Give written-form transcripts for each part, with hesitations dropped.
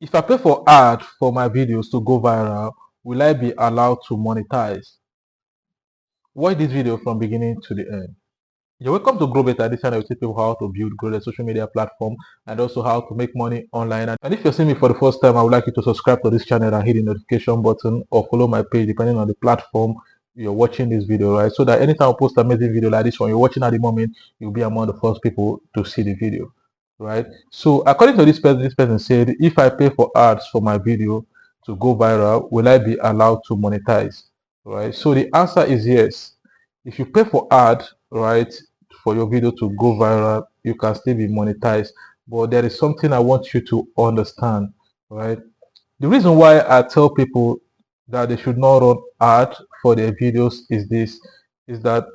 If I pay for ad for my videos to go viral, will I be allowed to monetize? Watch this video from beginning to the end. You're welcome to Grow Better. This channel will teach people how to build, grow their social media platform and also how to make money online. And if you're seeing me for the first time, I would like you to subscribe to this channel and hit the notification button or follow my page depending on the platform you're watching this video, right? So that anytime I post an amazing video like this one you're watching at the moment, you'll be among the first people to see the video, right? So according to this person said, if I pay for ads for my video to go viral, will I be allowed to monetize? Right? So the answer is yes. If you pay for ad, right, for your video to go viral, you can still be monetized. But there is something I want you to understand, right? The reason why I tell people that they should not run ad for their videos is this, is that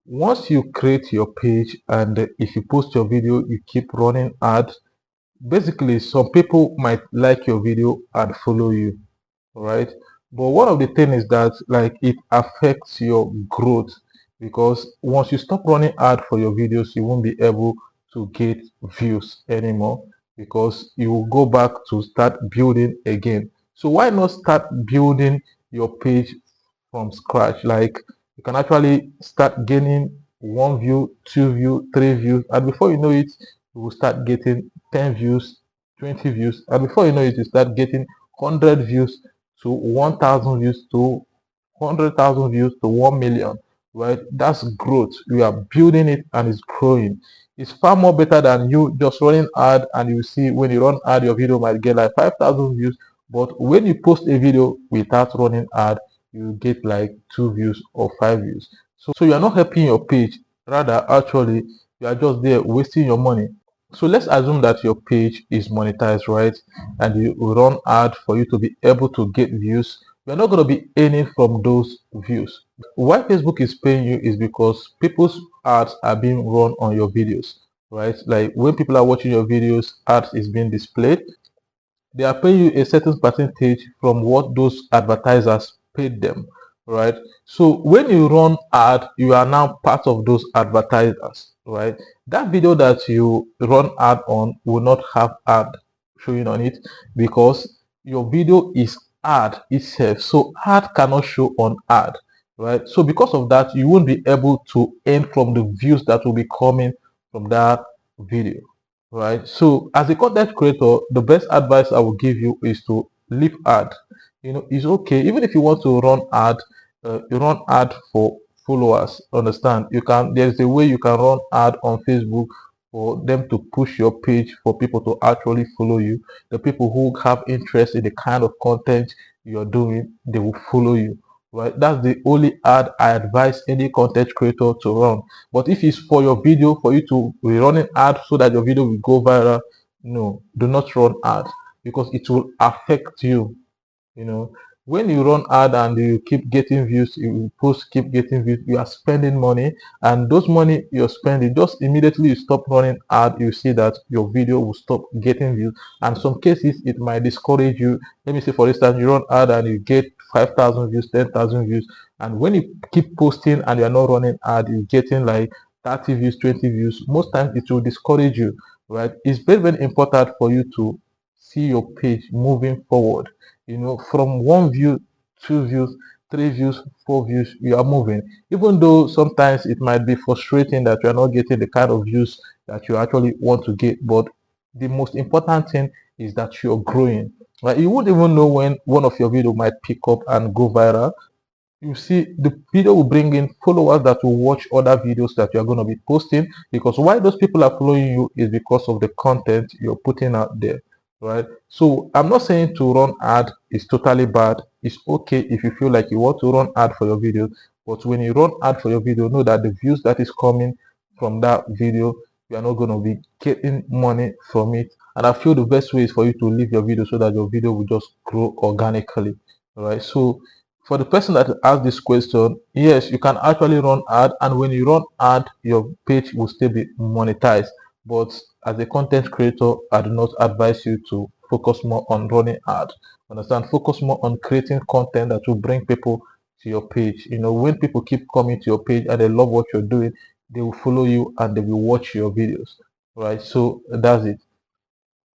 once you create your page and if you post your video, you keep running ad, basically some people might like your video and follow you, right? But one of the things is that like it affects your growth, because once you stop running ad for your videos, you won't be able to get views anymore, because you will go back to start building again. So why not start building your page from scratch? Like you can actually start gaining one view, two view, three views, and before you know it, you will start getting 10 views, 20 views, and before you know it, you start getting 100 views to 1,000 views to 100,000 views to 1 million, right? That's growth. You are building it and it's growing. It's far more better than you just running ad, and you see when you run ad, your video might get like 5,000 views. But when you post a video without running ad, you get like 2 views or 5 views. So you are not helping your page. Rather, actually, you are just there wasting your money. So let's assume that your page is monetized, right? And you run ad for you to be able to get views. You're not going to be earning from those views. Why Facebook is paying you is because people's ads are being run on your videos, right? Like when people are watching your videos, ads is being displayed. They are paying you a certain percentage from what those advertisers paid them, right? So when you run ad, you are now part of those advertisers, right? That video that you run ad on will not have ad showing on it, because your video is ad itself, so ad cannot show on ad, right? So because of that, you won't be able to earn from the views that will be coming from that video, right? So as a content creator, the best advice I will give you is to leave ad. It's okay even if you want to run ad. You run ad for followers, understand? There's a way you can run ad on Facebook for them to push your page for people to actually follow you. The people who have interest in the kind of content you're doing, they will follow you, right? That's the only ad I advise any content creator to run. But if it's for your video, for you to be running ad so that your video will go viral, no, do not run ad, because it will affect you. you know when you run ad and you keep getting views, you post keep getting views, you are spending money, and those money you're spending, just immediately you stop running ad, you see that your video will stop getting views, and some cases it might discourage you. Let me say for instance, you run ad and you get 5,000 views, 10,000 views, and when you keep posting and you're not running ad, you're getting like 30 views, 20 views. Most times it will discourage you, right? It's very, very important for you to see your page moving forward. From one view, two views, three views, four views, you are moving. Even though sometimes it might be frustrating that you are not getting the kind of views that you actually want to get, but the most important thing is that you're growing. Like you wouldn't even know when one of your video might pick up and go viral. You see, the video will bring in followers that will watch other videos that you are going to be posting, because why those people are following you is because of the content you're putting out there, right? So I'm not saying to run ad is totally bad. It's okay if you feel like you want to run ad for your videos, but when you run ad for your video, know that the views that is coming from that video, you are not going to be getting money from it. And I feel the best way is for you to leave your video so that your video will just grow organically, right? So for the person that asked this question, yes, you can actually run ad, and when you run ad, your page will still be monetized. But as a content creator, I do not advise you to focus more on running ad. Understand? Focus more on creating content that will bring people to your page. When people keep coming to your page and they love what you're doing, they will follow you and they will watch your videos. Right? So that's it.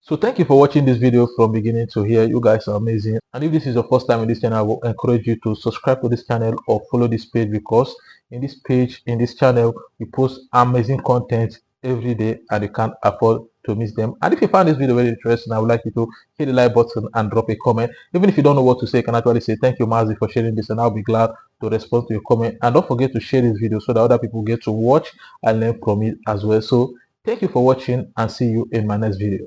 So thank you for watching this video from beginning to here. You guys are amazing. And if this is your first time in this channel, I will encourage you to subscribe to this channel or follow this page, because in this page, in this channel, we post amazing content every day and you can't afford to miss them. And if you found this video very interesting, I would like you to hit the like button and drop a comment. Even if you don't know what to say, you can actually say thank you, Mazi, for sharing this, and I'll be glad to respond to your comment. And don't forget to share this video so that other people get to watch and learn from it as well. So thank you for watching, and see you in my next video.